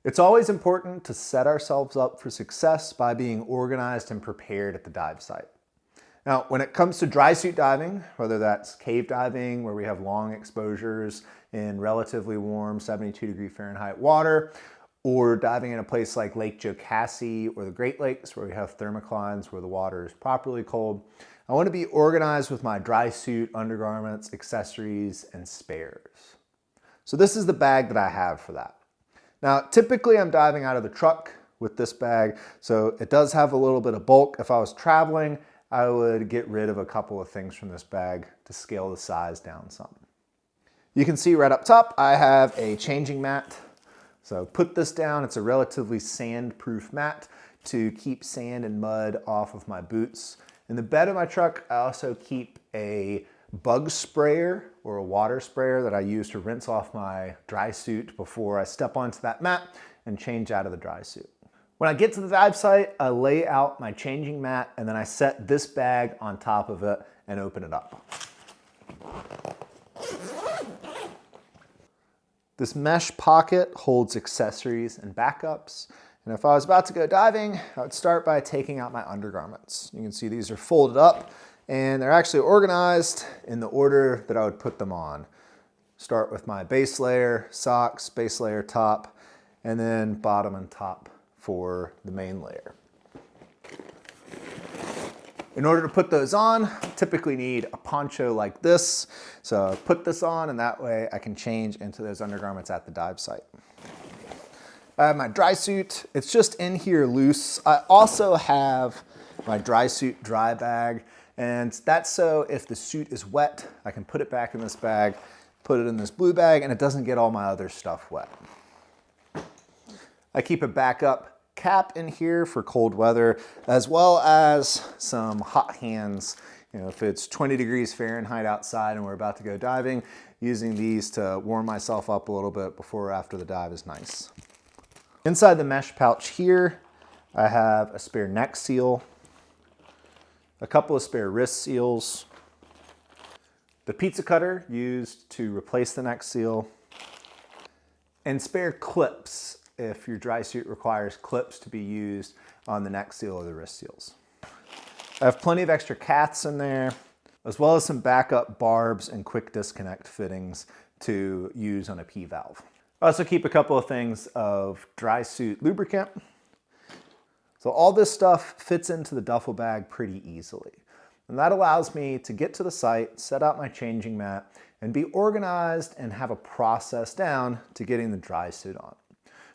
It's always important to set ourselves up for success by being organized and prepared at the dive site. Now, when it comes to dry suit diving, whether that's cave diving, where we have long exposures in relatively warm 72°F water, or diving in a place like Lake Jocassee or the Great Lakes, where we have thermoclines where the water is properly cold, I want to be organized with my dry suit, undergarments, accessories, and spares. So this is the bag that I have for that. Now, typically I'm diving out of the truck with this bag, so it does have a little bit of bulk. If I was traveling, I would get rid of a couple of things from this bag to scale the size down some. You can see right up top, I have a changing mat. So put this down, it's a relatively sand-proof mat to keep sand and mud off of my boots. In the bed of my truck, I also keep a bug sprayer or a water sprayer that I use to rinse off my dry suit before I step onto that mat and change out of the dry suit. When I get to the dive site, I lay out my changing mat and then I set this bag on top of it and open it up. This mesh pocket holds accessories and backups. And if I was about to go diving, I would start by taking out my undergarments. You can see these are folded up and they're actually organized in the order that I would put them on. Start with my base layer, socks, base layer top, and then bottom and top for the main layer. In order to put those on, typically need a poncho like this. So I put this on and that way I can change into those undergarments at the dive site. I have my dry suit. It's just in here loose. I also have my dry suit dry bag, and that's so if the suit is wet, I can put it back in this bag, put it in this blue bag, and it doesn't get all my other stuff wet. I keep a backup cap in here for cold weather, as well as some hot hands. You know, if it's 20°F outside and we're about to go diving, using these to warm myself up a little bit before or after the dive is nice. Inside the mesh pouch here, I have a spare neck seal, a couple of spare wrist seals, the pizza cutter used to replace the neck seal, and spare clips if your dry suit requires clips to be used on the neck seal or the wrist seals. I have plenty of extra caths in there, as well as some backup barbs and quick disconnect fittings to use on a P-valve. I also keep a couple of things of dry suit lubricant. So all this stuff fits into the duffel bag pretty easily. And that allows me to get to the site, set out my changing mat, and be organized and have a process down to getting the dry suit on.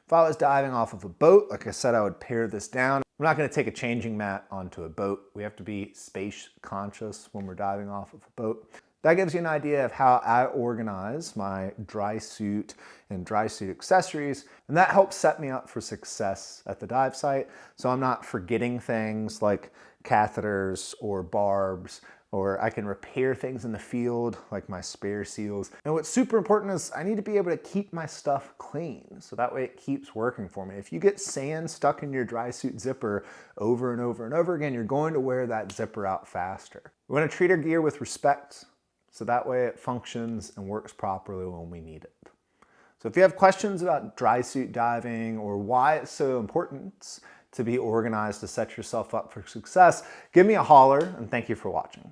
If I was diving off of a boat, like I said, I would pare this down. I'm not going to take a changing mat onto a boat. We have to be space conscious when we're diving off of a boat. That gives you an idea of how I organize my dry suit and dry suit accessories, and that helps set me up for success at the dive site, so I'm not forgetting things like catheters or barbs, or I can repair things in the field like my spare seals. And what's super important is I need to be able to keep my stuff clean, so that way it keeps working for me. If you get sand stuck in your dry suit zipper over and over and over again, you're going to wear that zipper out faster. We want to treat our gear with respect, so that way it functions and works properly when we need it. So if you have questions about dry suit diving or why it's so important to be organized to set yourself up for success, give me a holler, and thank you for watching.